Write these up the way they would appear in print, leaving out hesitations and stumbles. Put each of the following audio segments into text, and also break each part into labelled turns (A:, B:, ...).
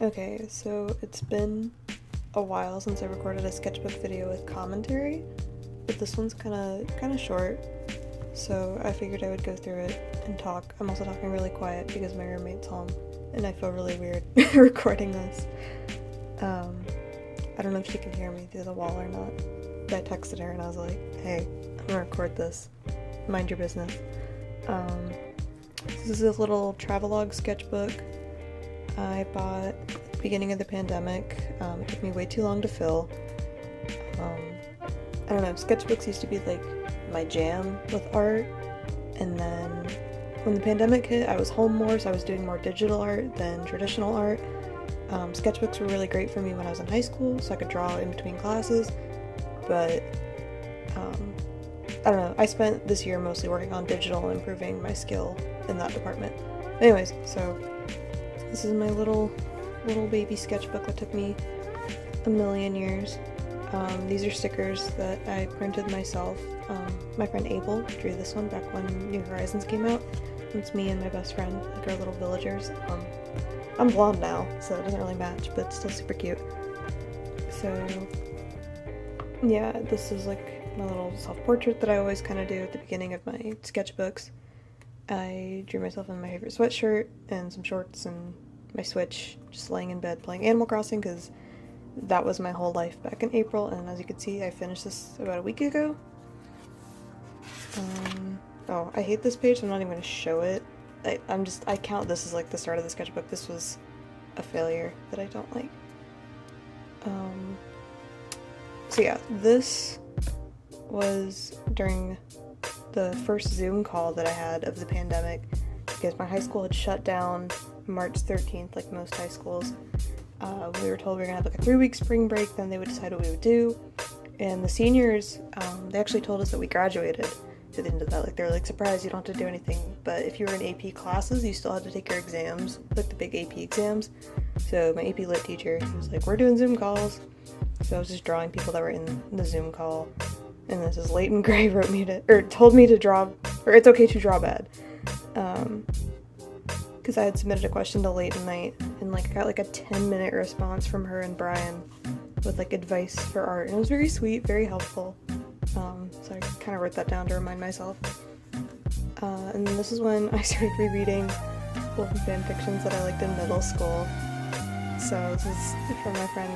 A: Okay, so it's been a while since I recorded a sketchbook video with commentary, but this one's kind of short, so I figured I would go through it and talk. I'm also talking really quiet because my roommate's home, and I feel really weird recording this. I don't know if she can hear me through the wall or not, but I texted her and I was like, hey, I'm gonna record this. Mind your business. This is a little travelogue sketchbook I bought at the beginning of the pandemic. It took me way too long to fill. I don't know, sketchbooks used to be like my jam with art, and then when the pandemic hit, I was home more, so I was doing more digital art than traditional art. Sketchbooks were really great for me when I was in high school, so I could draw in between classes, but I don't know, I spent this year mostly working on digital and improving my skill in that department. Anyways, so this is my little baby sketchbook that took me a million years. These are stickers that I printed myself. My friend Abel drew this one back when New Horizons came out. It's me and my best friend, like our little villagers. I'm blonde now, so it doesn't really match, but it's still super cute. So yeah, this is like my little self-portrait that I always kind of do at the beginning of my sketchbooks. I drew myself in my favorite sweatshirt and some shorts and my Switch, just laying in bed playing Animal Crossing because that was my whole life back in April, and as you can see, I finished this about a week ago. Oh, I hate this page, so I'm not even going to show it. I count this as like the start of the sketchbook. This was a failure that I don't like. So yeah, this was during the first Zoom call that I had of the pandemic, because my high school had shut down March 13th, like most high schools. We were told we were gonna have like a 3-week spring break, then they would decide what we would do. And the seniors, they actually told us that we graduated to the end of that. Like, they were like, surprise, you don't have to do anything. But if you were in AP classes, you still had to take your exams, like the big AP exams. So my AP Lit teacher, he was like, we're doing Zoom calls. So I was just drawing people that were in the Zoom call. And this is Leighton Gray told me to draw, or it's okay to draw bad. Because I had submitted a question to Leighton Night, and like I got like a 10-minute response from her and Brian with like advice for art, and it was very sweet, very helpful. So I kind of wrote that down to remind myself. And then this is when I started rereading old fan fictions that I liked in middle school. So this is from my friend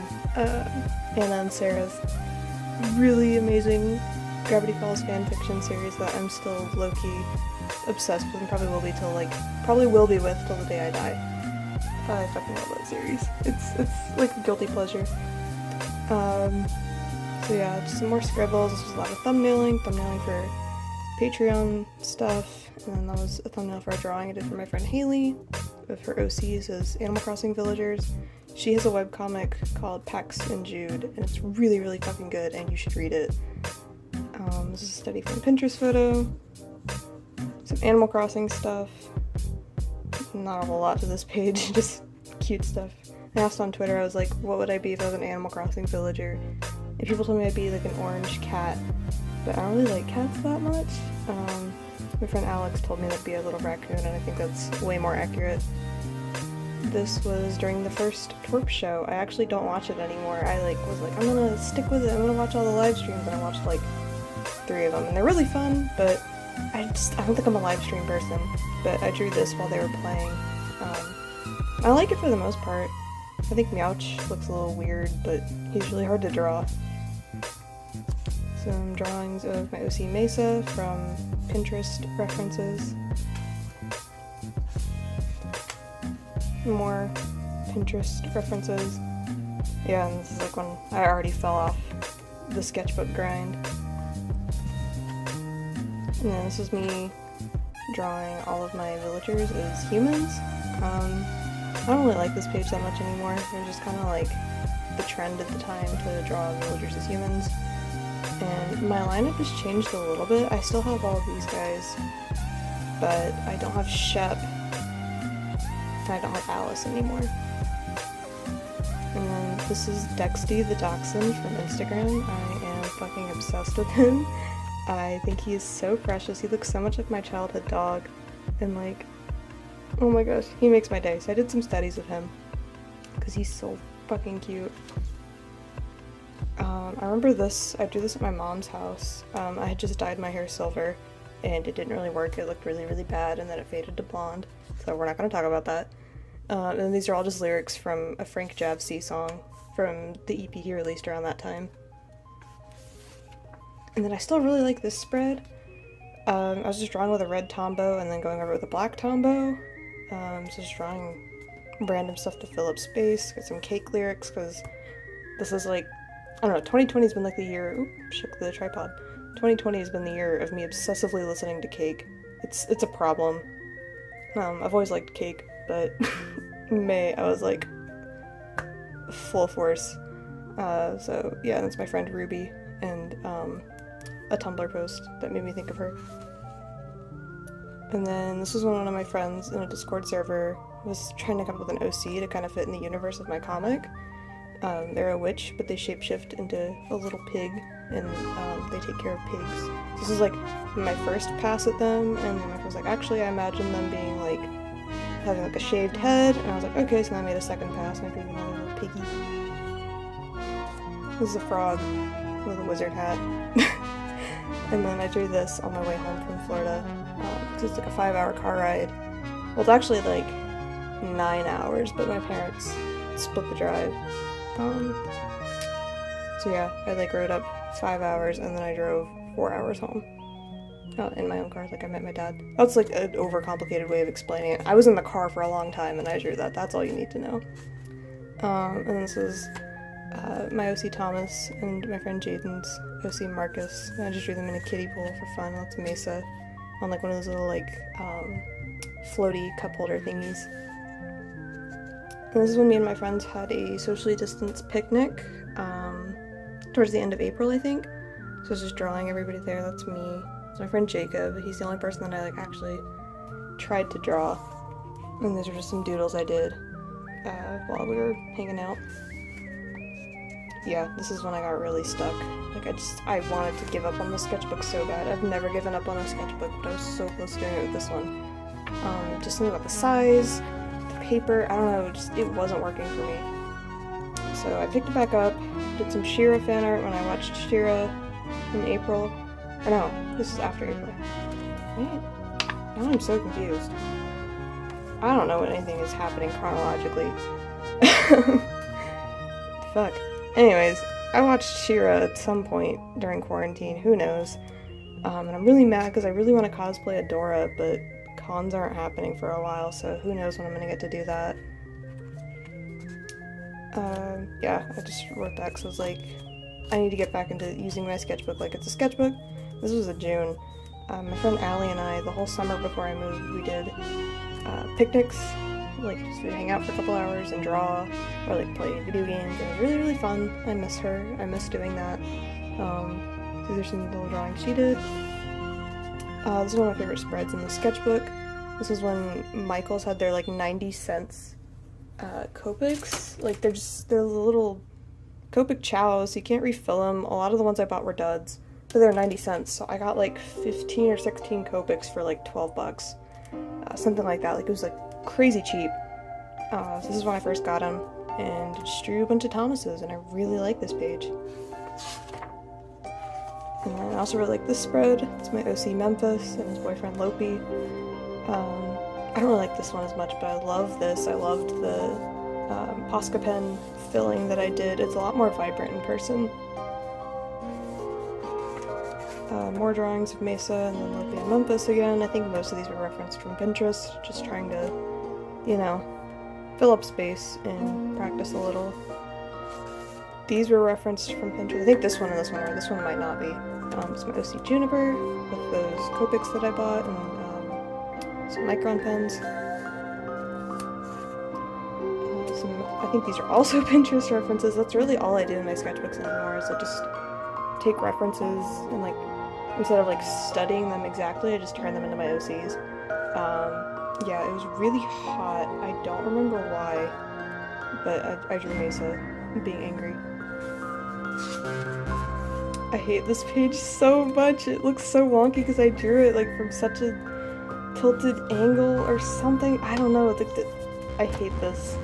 A: Anna and Sarah's really amazing Gravity Falls fan fiction series that I'm still low-key obsessed with, and probably will be with till the day I die. I fucking love that series. It's like a guilty pleasure. So yeah, just some more scribbles. This was a lot of thumbnailing for Patreon stuff, and then that was a thumbnail for a drawing I did for my friend Haley with her OCs as Animal Crossing villagers. She has a webcomic called Pax and Jude, and it's really, really fucking good, and you should read it. This is a study from Pinterest photo. Some Animal Crossing stuff. Not a whole lot to this page, just cute stuff. I asked on Twitter, I was like, what would I be if I was an Animal Crossing villager? And people told me I'd be like an orange cat, but I don't really like cats that much. My friend Alex told me that'd be a little raccoon, and I think that's way more accurate. This was during the first twerp show. I actually don't watch it anymore. I was like, I'm gonna stick with it, I'm gonna watch all the live streams, and I watched like 3 of them, and they're really fun, but I don't think I'm a live stream person, but I drew this while they were playing. I like it for the most part. I think Meowch looks a little weird, but he's really hard to draw. Some drawings of my OC Mesa from Pinterest references. More Pinterest references. Yeah, and this is like when I already fell off the sketchbook grind. And then this is me drawing all of my villagers as humans. I don't really like this page that much anymore. It was just kind of like the trend at the time to draw villagers as humans. And my lineup has changed a little bit. I still have all of these guys, but I don't have Shep, and I don't have Alice anymore. And then this is Dexty the Dachshund from Instagram. I am fucking obsessed with him. I think he is so precious. He looks so much like my childhood dog, and like, oh my gosh, he makes my day. So I did some studies of him, because he's so fucking cute. I remember this, I drew this at my mom's house. I had just dyed my hair silver and it didn't really work. It looked really, really bad and then it faded to blonde. So we're not going to talk about that. And these are all just lyrics from a Frank Javsey song from the EP he released around that time. And then I still really like this spread. I was just drawing with a red Tombow and then going over with a black Tombow. So just drawing random stuff to fill up space. Got some Cake lyrics because this is like, I don't know, 2020 has been like the year, oop, shook the tripod. 2020 has been the year of me obsessively listening to Cake. It's a problem. I've always liked Cake, but May I was like full force. So yeah, that's my friend Ruby and a Tumblr post that made me think of her. And then this was when one of my friends in a Discord server was trying to come up with an OC to kind of fit in the universe of my comic. They're a witch, but they shapeshift into a little pig, and they take care of pigs. This is like my first pass at them, and then my friend was like, actually, I imagine them being like, having like a shaved head, and I was like, okay, so then I made a second pass, and I drew another little piggy. This is a frog with a wizard hat. And then I drew this on my way home from Florida. It's like a 5-hour car ride. Well, it's actually like 9 hours, but my parents split the drive. So yeah, I like rode up 5 hours and then I drove 4 hours home. In my own car, like I met my dad. That's like an overcomplicated way of explaining it. I was in the car for a long time and I drew that. That's all you need to know. And this is my OC Thomas and my friend Jaden's OC Marcus. And I just drew them in a kiddie pool for fun. That's Mesa on like one of those little like floaty cup holder thingies. And this is when me and my friends had a socially distanced picnic towards the end of April, I think. So I was just drawing everybody there. That's me. It's my friend Jacob. He's the only person that I like actually tried to draw. And these are just some doodles I did while we were hanging out. Yeah, this is when I got really stuck. Like I wanted to give up on the sketchbook so bad. I've never given up on a sketchbook, but I was so close to doing it with this one. Just something about the size, the paper, I don't know, just it wasn't working for me. So I picked it back up, did some She-Ra fan art when I watched She-Ra in April. Or no, this is after April. Right? Now I'm so confused. I don't know when anything is happening chronologically. Fuck. Anyways, I watched She-Ra at some point during quarantine, who knows. And I'm really mad because I really want to cosplay Adora, but cons aren't happening for a while, so who knows when I'm gonna get to do that. Yeah, I just wrote that because I was like, I need to get back into using my sketchbook like it's a sketchbook. This was in June. My friend Allie and I, the whole summer before I moved, we did picnics, like just we'd hang out for a couple hours and draw, or like play video games. It was really, really fun. I miss her. I miss doing that. These are some little drawings she did. This is one of my favorite spreads in the sketchbook. This is when Michaels had their like 90 cents Copics. Like they're the little Copic chows, so you can't refill them. A lot of the ones I bought were duds, but they're 90 cents, so I got like 15 or 16 Copics for like 12 bucks. Something like that. Like it was like crazy cheap. So this is when I first got them, and just drew a bunch of Thomases, and I really like this page. And I also really like this spread. It's my OC Memphis and his boyfriend Lopi. I don't really like this one as much, but I love this. I loved the Posca pen filling that I did. It's a lot more vibrant in person. More drawings of Mesa and then Lopi and Memphis again. I think most of these were referenced from Pinterest, just trying to, you know, fill up space and practice a little. These were referenced from Pinterest. I think this one and this one are. This one might not be. It's my OC Juniper with those Copics that I bought and some Micron pens. I think these are also Pinterest references. That's really all I do in my sketchbooks anymore, is I just take references and like, instead of like studying them exactly, I just turn them into my OCs. Yeah, it was really hot. I don't remember why, but I drew Mesa being angry. I hate this page so much. It looks so wonky because I drew it like from such a tilted angle or something. I don't know. I hate this.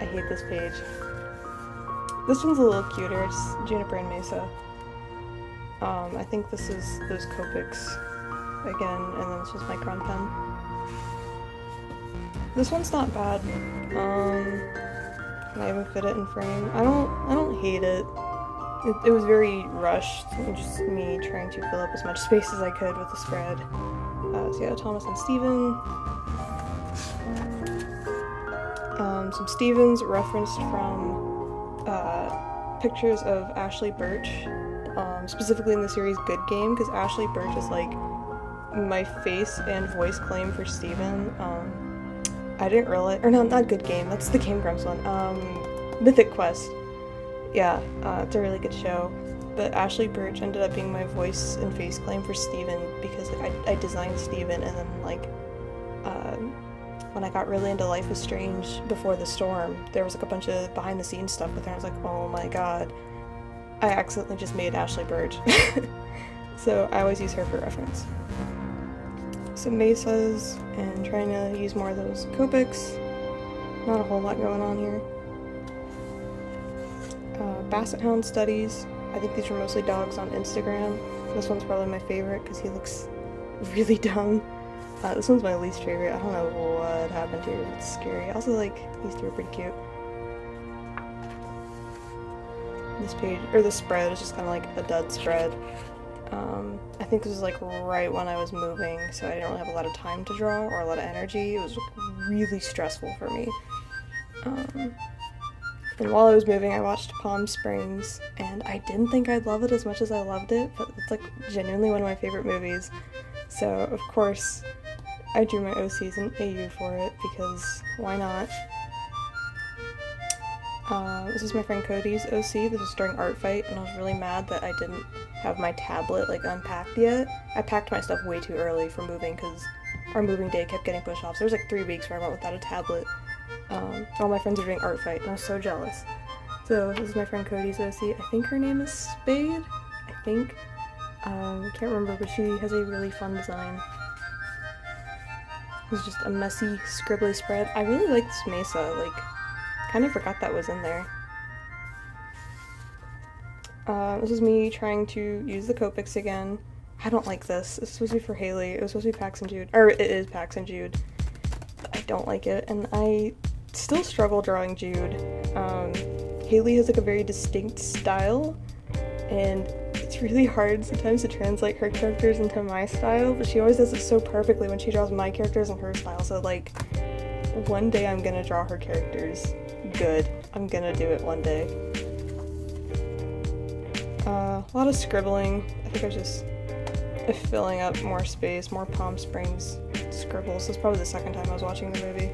A: I hate this page. This one's a little cuter. It's Juniper and Mesa. I think this is those Copics again, and then this was Micron Pen. This one's not bad. I even fit it in frame. I don't hate it. It was very rushed, just me trying to fill up as much space as I could with the spread. So yeah, Thomas and Steven. Some Stevens referenced from pictures of Ashley Birch, specifically in the series Good Game, because Ashley Birch is like my face and voice claim for Steven. I didn't realize, or no, not Good Game, that's the Game Grumps one. Mythic Quest. Yeah, it's a really good show. But Ashley Birch ended up being my voice and face claim for Steven because like, I designed Steven, and then like when I got really into Life is Strange Before the Storm, there was like a bunch of behind the scenes stuff with her. I was like, oh my god, I accidentally just made Ashley Birch. So I always use her for reference. Some Mesas, and trying to use more of those Copics. Not a whole lot going on here. Basset Hound Studies. I think these were mostly dogs on Instagram. This one's probably my favorite because he looks really dumb. This one's my least favorite. I don't know what happened here. It's scary. I also like these two are pretty cute. This page, or this spread, is just kind of like a dud spread. I think this was like right when I was moving, so I didn't really have a lot of time to draw or a lot of energy. It was really stressful for me. And while I was moving, I watched Palm Springs, and I didn't think I'd love it as much as I loved it, but it's like genuinely one of my favorite movies. So, of course, I drew my OCs in AU for it, because why not? This is my friend Cody's OC. This was during Art Fight, and I was really mad that I didn't have my tablet, like, unpacked yet. I packed my stuff way too early for moving, because our moving day kept getting pushed off. So there was like 3 weeks where I went without a tablet. All my friends were doing Art Fight, and I was so jealous. So this is my friend Cody's OC. I think her name is Spade. I think. I can't remember, but she has a really fun design. It was just a messy, scribbly spread. I really like this Mesa. Like, kind of forgot that was in there. This is me trying to use the Copics again. I don't like this. It's supposed to be for Haley. It was supposed to be Pax and Jude. Or it is Pax and Jude. But I don't like it, and I still struggle drawing Jude. Haley has like a very distinct style, and it's really hard sometimes to translate her characters into my style, but she always does it so perfectly when she draws my characters in her style. So like, one day I'm gonna draw her characters good. I'm gonna do it one day. A lot of scribbling. I think I was just filling up more space, more Palm Springs scribbles. This is probably the second time I was watching the movie.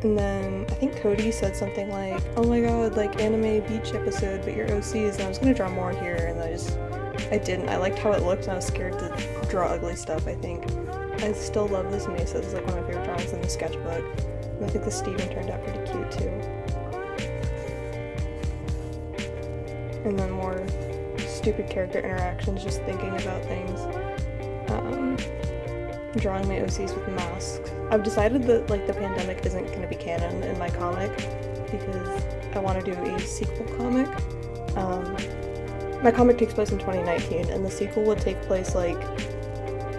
A: And then I think Cody said something like, oh my god, like anime beach episode, but your OCs, and I was gonna draw more here, and I didn't. I liked how it looked, and I was scared to draw ugly stuff, I think. I still love this Mesa. This is like one of my favorite drawings in the sketchbook. And I think the Steven turned out pretty cute too. And then more stupid character interactions, just thinking about things. Drawing my OCs with masks. I've decided that like the pandemic isn't going to be canon in my comic because I want to do a sequel comic. My comic takes place in 2019, and the sequel would take place like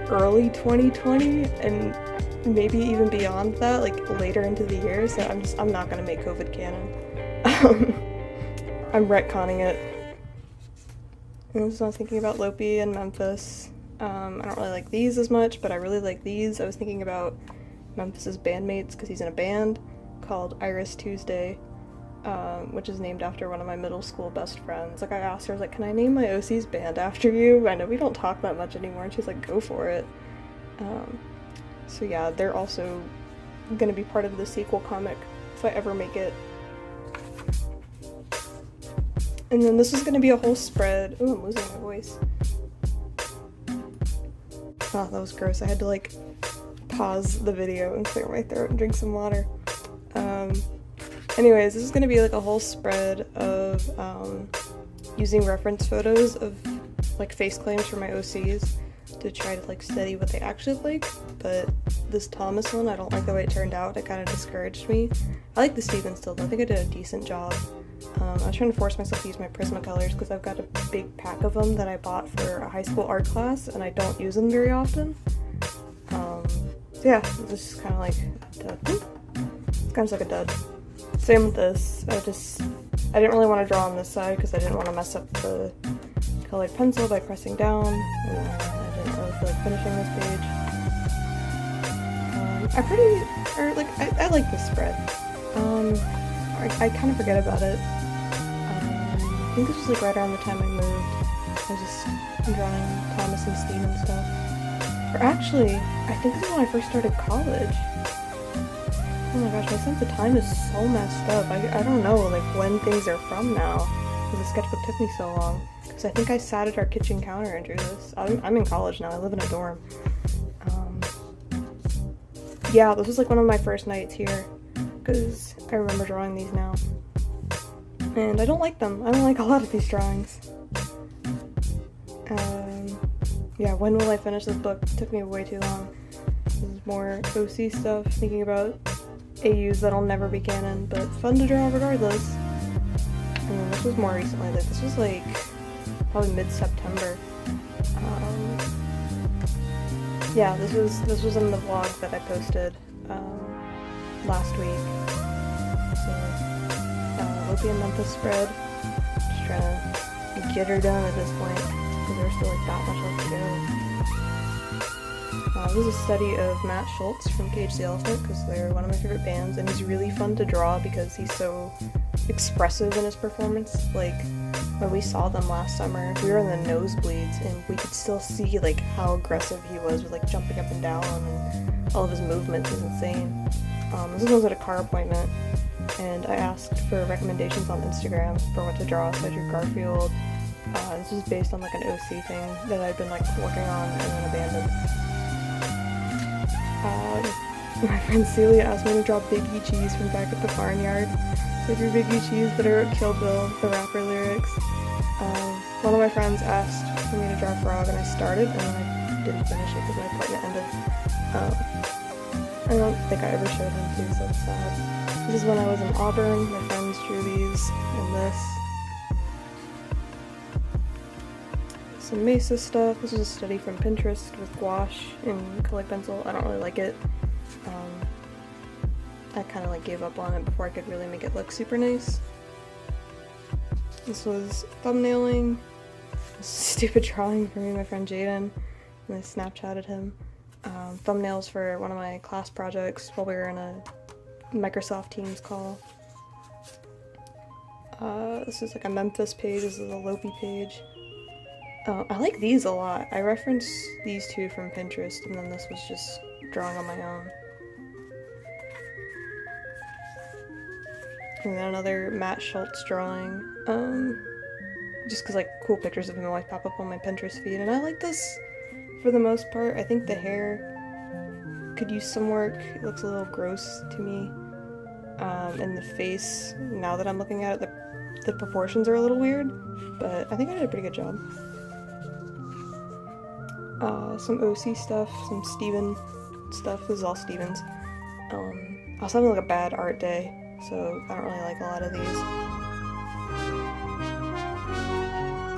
A: early 2020 and maybe even beyond that, like later into the year. So I'm not going to make COVID canon. I'm retconning it. And I was thinking about Lopi and Memphis. I don't really like these as much, but I really like these. I was thinking about Memphis's bandmates because he's in a band called Iris Tuesday, which is named after one of my middle school best friends. Like, I asked her, I was like, can I name my OC's band after you? I know we don't talk that much anymore, and she's like, go for it. So yeah, they're also gonna be part of the sequel comic if I ever make it. And then this is gonna be a whole spread. Ooh, I'm losing my voice. Oh, that was gross. I had to like pause the video and clear my throat and drink some water. Anyways, this is gonna be like a whole spread of using reference photos of like face claims for my OCs. to try to like study what they actually like, but this Thomas one, I don't like the way it turned out. It kind of discouraged me. I like the Steven still, though. I think I did a decent job. I was trying to force myself to use my Prismacolors because I've got a big pack of them that I bought for a high school art class, and I don't use them very often. So yeah, this is kind of like a dud. It's kind of like a dud. Same with this. I didn't really want to draw on this side because I didn't want to mess up the colored pencil by pressing down, and I didn't really feel like finishing this page. I like this spread. I kind of forget about it. I think this was like right around the time I moved. I was just drawing Thomas and Steve and stuff. Or actually, I think this is when I first started college. Oh my gosh, my sense of time is so messed up. I don't know like when things are from now, because the sketchbook took me so long. Because I think I sat at our kitchen counter and drew this. I'm in college now, I live in a dorm. Yeah, this was like one of my first nights here, because I remember drawing these now. And I don't like them. I don't like a lot of these drawings. Yeah, when will I finish this book? It took me way too long. This is more OC stuff, thinking about AUs that'll never be canon, but fun to draw regardless. And then this was more recently, like this was like probably mid-September. Yeah, this was in the vlog that I posted last week. So Lopi and Memphis spread. Just trying to get her done at this point, because there's still like that much left to go. This is a study of Matt Schultz from Cage the Elephant, because they're one of my favorite bands, and he's really fun to draw because he's so expressive in his performance. Like, when we saw them last summer, we were in the nosebleeds, and we could still see like how aggressive he was with like jumping up and down, and all of his movements was insane. This was at a car appointment, and I asked for recommendations on Instagram for what to draw, so I drew Garfield. This was based on like an OC thing that I'd been like working on and then abandoned. My friend Celia asked me to draw Big E Cheese from back at the barnyard. So I drew Big E Cheese, but I wrote Kill Bill, the rapper lyrics. One of my friends asked for me to draw Frog, and I started, and then I didn't finish it because my appointment ended. I don't think I ever showed him too, so it's sad. This is when I was in Auburn. My friends drew these and this. Some Mesa stuff. This was a study from Pinterest with gouache and colored pencil. I don't really like it. I kind of like gave up on it before I could really make it look super nice. This was thumbnailing. Stupid drawing for me and my friend Jaden, and I Snapchatted him. Thumbnails for one of my class projects while we were in a Microsoft Teams call. This is like a Memphis page. This is a Lopi page. I like these a lot. I referenced these two from Pinterest, and then this was just drawing on my own. And then another Matt Schultz drawing. Just because like cool pictures of him always pop up on my Pinterest feed, and I like this for the most part. I think the hair could use some work. It looks a little gross to me. And the face, now that I'm looking at it, the proportions are a little weird, but I think I did a pretty good job. Some OC stuff, some Steven stuff. This is all Stevens. I was having like a bad art day, so I don't really like a lot of these.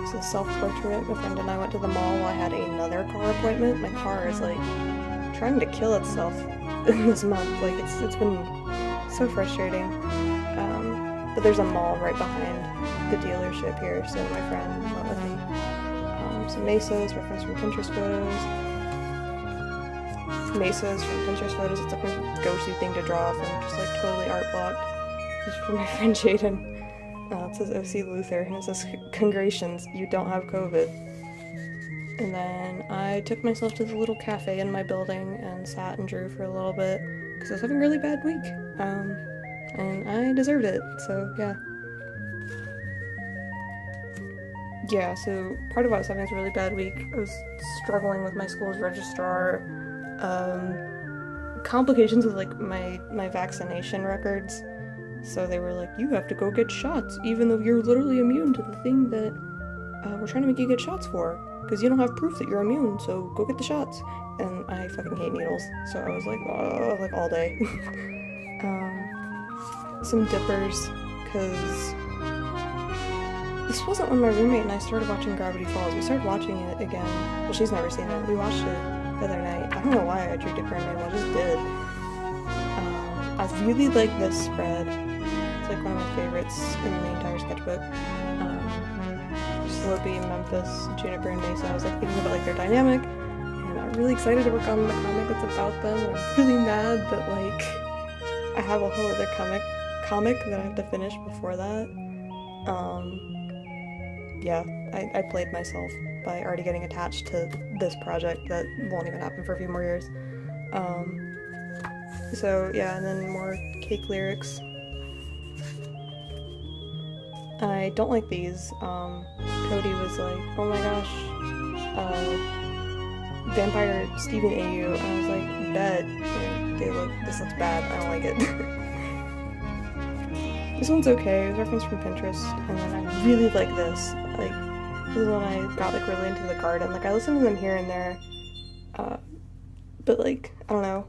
A: It's a self-portrait. My friend and I went to the mall while I had another car appointment. My car is like trying to kill itself this month. Like it's been so frustrating. But there's a mall right behind the dealership here, so my friend went with me. Some Mesas, reference from Pinterest photos. Mesas from Pinterest photos. It's like my go-to thing to draw from, just like totally art blocked. This is from my friend Jaden. It says OC Luther, and it says, "Congratulations, you don't have COVID." And then I took myself to the little cafe in my building and sat and drew for a little bit, because I was having a really bad week. And I deserved it, so yeah. Yeah, so part of why I was having this really bad week, I was struggling with my school's registrar, complications with like my vaccination records. So they were like, you have to go get shots, even though you're literally immune to the thing that we're trying to make you get shots for. because you don't have proof that you're immune, so go get the shots. And I fucking hate needles, so I was like, oh, like all day. Some dippers, because this wasn't when my roommate and I started watching Gravity Falls. We started watching it again. Well, she's never seen it. We watched it the other night. I don't know why I drew Dipper and Mabel, I just did. I really like this spread. It's like one of my favorites in the entire sketchbook. Slopey, Memphis, Juniper, and Mesa. I was like thinking about like their dynamic, and I'm really excited to work on the comic that's about them. And I'm really mad that like I have a whole other comic that I have to finish before that. Yeah, I played myself by already getting attached to this project that won't even happen for a few more years. So yeah, and then more cake lyrics. I don't like these. Cody was like, oh my gosh, Vampire Stephen AU. And I was like, bet. This looks bad, I don't like it. This one's okay, it was referenced from Pinterest, and then I really like this. Like, this is when I got like really into the garden. Like, I listen to them here and there, but like, I don't know,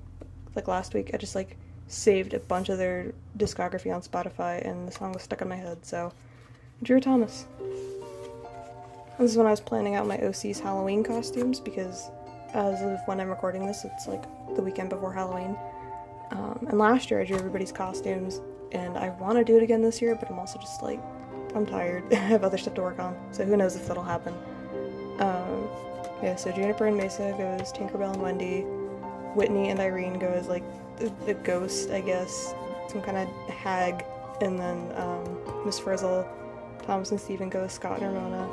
A: like last week I just like saved a bunch of their discography on Spotify, and the song was stuck in my head, so Drew Thomas. This is when I was planning out my OC's Halloween costumes, because as of when I'm recording this, it's like the weekend before Halloween. And last year I drew everybody's costumes, and I want to do it again this year, but I'm also just like, I'm tired. I have other stuff to work on, so who knows if that'll happen. Yeah, so Juniper and Mesa goes Tinkerbell and Wendy. Whitney and Irene go as like the ghost, I guess, some kind of hag, and then Miss Frizzle, Thomas and Steven go as Scott and Ramona.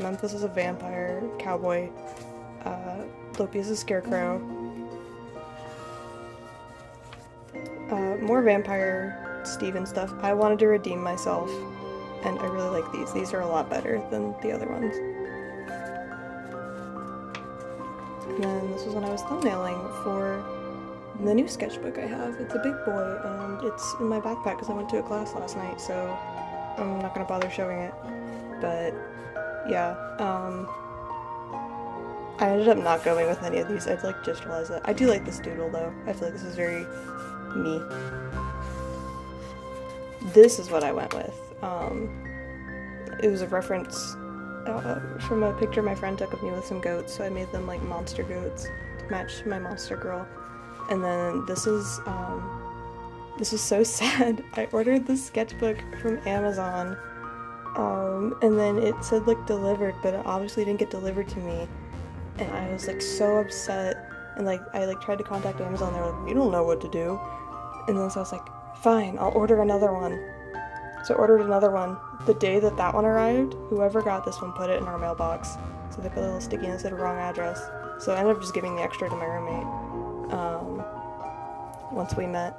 A: Memphis is a vampire cowboy. Lopi is a scarecrow. More vampire Steven stuff. I wanted to redeem myself, and I really like these. These are a lot better than the other ones. And then this was when I was thumbnailing for the new sketchbook I have. It's a big boy, and it's in my backpack because I went to a class last night, so I'm not gonna bother showing it. But yeah, I ended up not going with any of these. I've like just realized that. I do like this doodle though. I feel like this is very me. This is what I went with. It was a reference from a picture my friend took of me with some goats, so I made them like monster goats to match my monster girl. And then this is so sad. I ordered this sketchbook from Amazon, and then it said like delivered, but it obviously didn't get delivered to me, and I was like so upset, and like I like tried to contact Amazon. They're like, we don't know what to do. And then so I was like, fine, I'll order another one. So I ordered another one. The day that that one arrived, whoever got this one put it in our mailbox. So they put a little sticky and it said wrong address. So I ended up just giving the extra to my roommate once we met.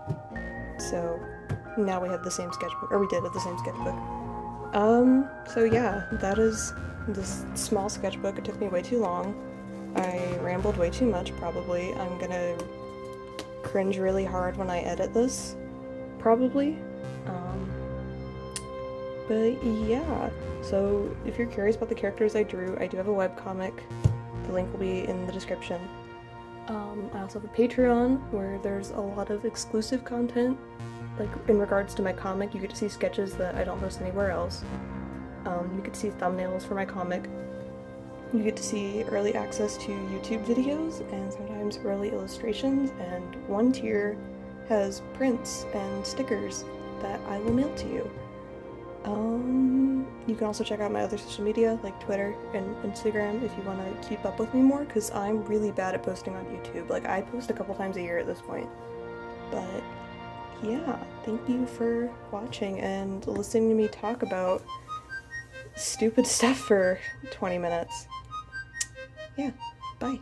A: So now we have the same sketchbook, or we did have the same sketchbook. So yeah, that is this small sketchbook. It took me way too long. I rambled way too much, probably. I'm gonna cringe really hard when I edit this, probably. But yeah, so if you're curious about the characters I drew, I do have a webcomic. The link will be in the description. I also have a Patreon where there's a lot of exclusive content. Like in regards to my comic, you get to see sketches that I don't post anywhere else. You get to see thumbnails for my comic. You get to see early access to YouTube videos and sometimes early illustrations, and one tier has prints and stickers that I will mail to you. You can also check out my other social media like Twitter and Instagram if you want to keep up with me more, because I'm really bad at posting on YouTube. Like, I post a couple times a year at this point. But yeah, thank you for watching and listening to me talk about stupid stuff for 20 minutes. Yeah, bye.